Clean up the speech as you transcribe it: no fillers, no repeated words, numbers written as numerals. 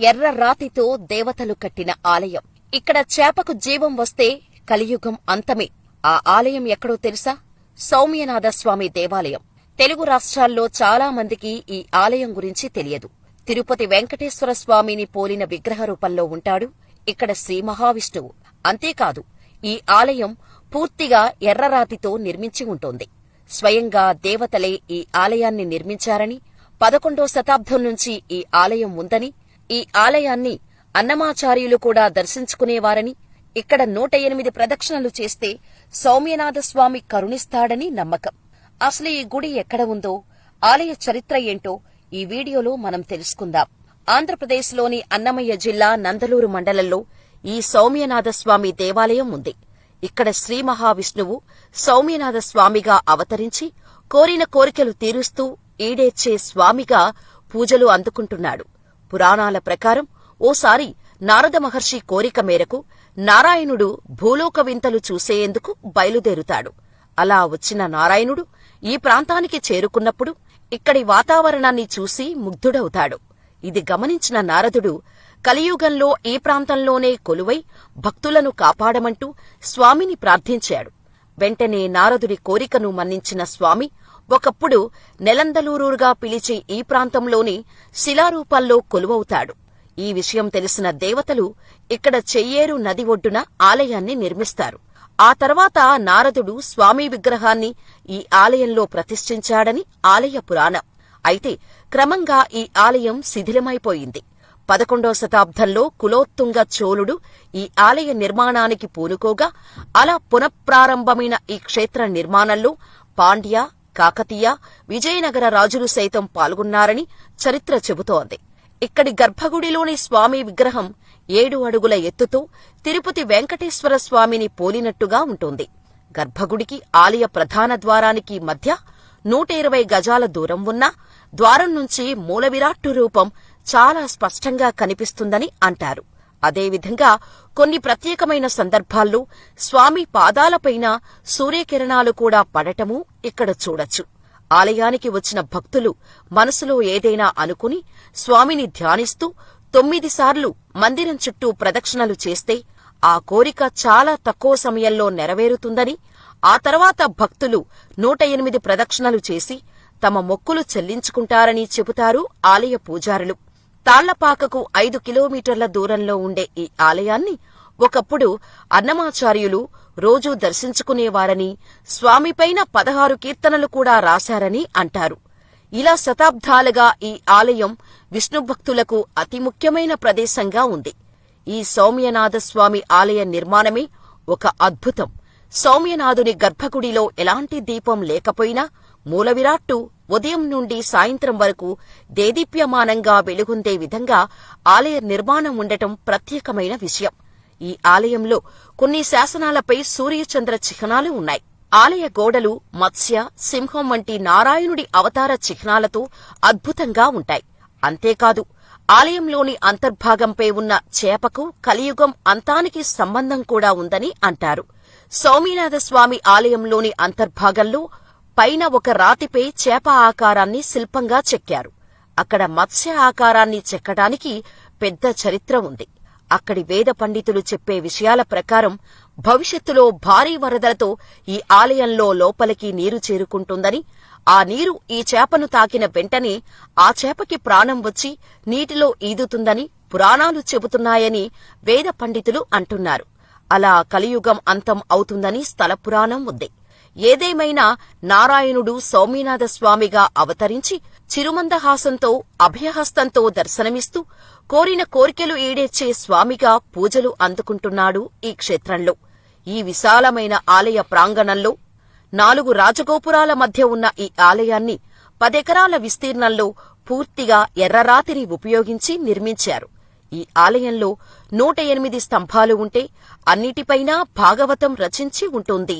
ఎర్ర రాతితో దేవతలు కట్టిన ఆలయం. ఇక్కడ చేపకు జీవం వస్తే కలియుగం అంతమే. ఆ ఆలయం ఎక్కడో తెలుసా? సౌమ్యనాథస్వామి దేవాలయం. తెలుగు రాష్ట్రాల్లో చాలా మందికి ఈ ఆలయం గురించి తెలియదు. తిరుపతి వెంకటేశ్వర స్వామిని పోలిన విగ్రహ రూపంలో ఉంటాడు ఇక్కడ శ్రీ మహావిష్ణువు. అంతేకాదు, ఈ ఆలయం పూర్తిగా ఎర్రరాతితో నిర్మించి ఉంటుంది. స్వయంగా దేవతలే ఈ ఆలయాన్ని నిర్మించారని, 11వ శతాబ్దం నుంచి ఈ ఆలయం ఉందని, ఈ ఆలయాన్ని అన్నమాచార్యులు కూడా దర్శించుకునేవారని, ఇక్కడ 108 ప్రదక్షిణలు చేస్తే సౌమ్యనాథస్వామి కరుణిస్తాడని నమ్మకం. అసలు ఈ గుడి ఎక్కడ ఉందో, ఆలయ చరిత్ర ఏంటో ఈ వీడియోలో మనం తెలుసుకుందాం. ఆంధ్రప్రదేశ్లోని అన్నమయ్య జిల్లా నందలూరు మండలంలో ఈ సౌమ్యనాథస్వామి దేవాలయం ఉంది. ఇక్కడ శ్రీ మహావిష్ణువు సౌమ్యనాథస్వామిగా అవతరించి కోరిన కోరికలు తీరుస్తూ ఈడేర్చే స్వామిగా పూజలు అందుకుంటున్నాడు. పురాణాల ప్రకారం ఓసారి నారద మహర్షి కోరిక మేరకు నారాయణుడు భూలోక వింతలు చూసేందుకు బయలుదేరుతాడు. అలా వచ్చిన నారాయణుడు ఈ ప్రాంతానికి చేరుకున్నప్పుడు ఇక్కడి వాతావరణాన్ని చూసి ముగ్ధుడవుతాడు. ఇది గమనించిన నారదుడు కలియుగంలో ఈ ప్రాంతంలోనే కొలువై భక్తులను కాపాడమంటూ స్వామిని ప్రార్థించాడు. వెంటనే నారదుడి కోరికను మన్నించిన స్వామి ఒకప్పుడు నెలందలూరుగా పిలిచే ఈ ప్రాంతంలోని శిలారూపాల్లో కొలువవుతాడు. ఈ విషయం తెలిసిన దేవతలు ఇక్కడ చెయ్యేరు నది ఒడ్డున ఆలయాన్ని నిర్మిస్తారు. ఆ తర్వాత నారదుడు స్వామి విగ్రహాన్ని ఈ ఆలయంలో ప్రతిష్ఠించాడని ఆలయ పురాణం. అయితే క్రమంగా ఈ ఆలయం శిథిలమైపోయింది. 11వ శతాబ్దంలో కులోత్తుంగ చోళుడు ఈ ఆలయ నిర్మాణానికి పూనుకోగా అలా పునఃప్రారంభమైన ఈ క్షేత్ర నిర్మాణంలో పాండ్య, కాకతీయ, విజయనగర రాజులు సైతం పాల్గొన్నారని చరిత్ర చెబుతోంది. ఇక్కడి గర్భగుడిలోని స్వామి విగ్రహం 7 అడుగుల ఎత్తుతో తిరుపతి వెంకటేశ్వర స్వామిని పోలినట్టుగా ఉంటుంది. గర్భగుడికి ఆలయ ప్రధాన ద్వారానికి మధ్య 120 గజాల దూరం ఉన్నా ద్వారం నుంచి మూలవిరాట్టు రూపం చాలా స్పష్టంగా కనిపిస్తుందని అంటారు. అదేవిధంగా కొన్ని ప్రత్యేకమైన సందర్భాల్లో స్వామి పాదాలపైన సూర్యకిరణాలు కూడా పడటమూ ఇక్కడ చూడొచ్చు. ఆలయానికి వచ్చిన భక్తులు మనసులో ఏదైనా అనుకుని స్వామిని ధ్యానిస్తూ 9 సార్లు మందిరం చుట్టూ ప్రదక్షిణలు చేస్తే ఆ కోరిక చాలా తక్కువ సమయంలో నెరవేరుతుందని, ఆ తర్వాత భక్తులు 108 ప్రదక్షిణలు చేసి తమ మొక్కులు చెల్లించుకుంటారని చెబుతారు ఆలయ పూజారులు. తాళ్లపాకకు 5 కిలోమీటర్ల దూరంలో ఉండే ఈ ఆలయాన్ని ఒకప్పుడు అన్నమాచార్యులు రోజూ దర్శించుకునేవారని, స్వామిపైన 16 కీర్తనలు కూడా రాశారని అంటారు. ఇలా శతాబ్దాలుగా ఈ ఆలయం విష్ణుభక్తులకు అతి ముఖ్యమైన ప్రదేశంగా ఉంది. ఈ సౌమ్యనాథస్వామి ఆలయ నిర్మాణమే ఒక అద్భుతం. సౌమ్యనాథుని గర్భగుడిలో ఎలాంటి దీపం లేకపోయినా మూలవిరాట్టు ఉదయం నుండి సాయంత్రం వరకు దేదీప్యమానంగా వెలుగొందే విధంగా ఆలయ నిర్మాణం ఉండటం ప్రత్యేకమైన విషయం. ఈ ఆలయంలో కొన్ని శాసనాలపై సూర్యచంద్ర చిహ్నాలు ఉన్నాయి. ఆలయ గోడలు మత్స్య, సింహం వంటి నారాయణుడి అవతార చిహ్నాలతో అద్భుతంగా ఉంటాయి. అంతేకాదు, ఆలయంలోని అంతర్భాగంపై ఉన్న చేపకు కలియుగం అంతానికి సంబంధం కూడా ఉందని అంటారు. సౌమ్యనాథస్వామి ఆలయంలోని అంతర్భాగంలో పైన ఒక రాతిపై చేప ఆకారాన్ని శిల్పంగా చెక్కారు. అక్కడ మత్స్య ఆకారాన్ని చెక్కడానికి పెద్ద చరిత్ర ఉంది. అక్కడి వేద పండితులు చెప్పే విషయాల ప్రకారం భవిష్యత్తులో భారీ వరదలతో ఈ ఆలయంలో లోపలికి నీరు చేరుకుంటుందని, ఆ నీరు ఈ చేపను తాకిన వెంటనే ఆ చేపకి ప్రాణం వచ్చి నీటిలో ఈదుతుందని పురాణాలు చెబుతున్నాయని వేద పండితులు అంటున్నారు. అలా కలియుగం అంతం అవుతుందని స్థల పురాణం ఉంది. ఏదేమైనా నారాయణుడు సౌమ్యనాథస్వామిగా అవతరించి చిరుమందహాసంతో, అభయహస్తంతో దర్శనమిస్తూ కోరిన కోరికలు ఈడేర్చే స్వామిగా పూజలు అందుకుంటున్నాడు ఈ క్షేత్రంలో. ఈ విశాలమైన ఆలయ ప్రాంగణంలో 4 రాజగోపురాల మధ్య ఉన్న ఈ ఆలయాన్ని 10 ఎకరాల విస్తీర్ణంలో పూర్తిగా ఎర్రరాతిని ఉపయోగించి నిర్మించారు. ఈ ఆలయంలో 108 స్తంభాలు ఉంటే అన్నిటిపైనా భాగవతం రచించి ఉంటుంది.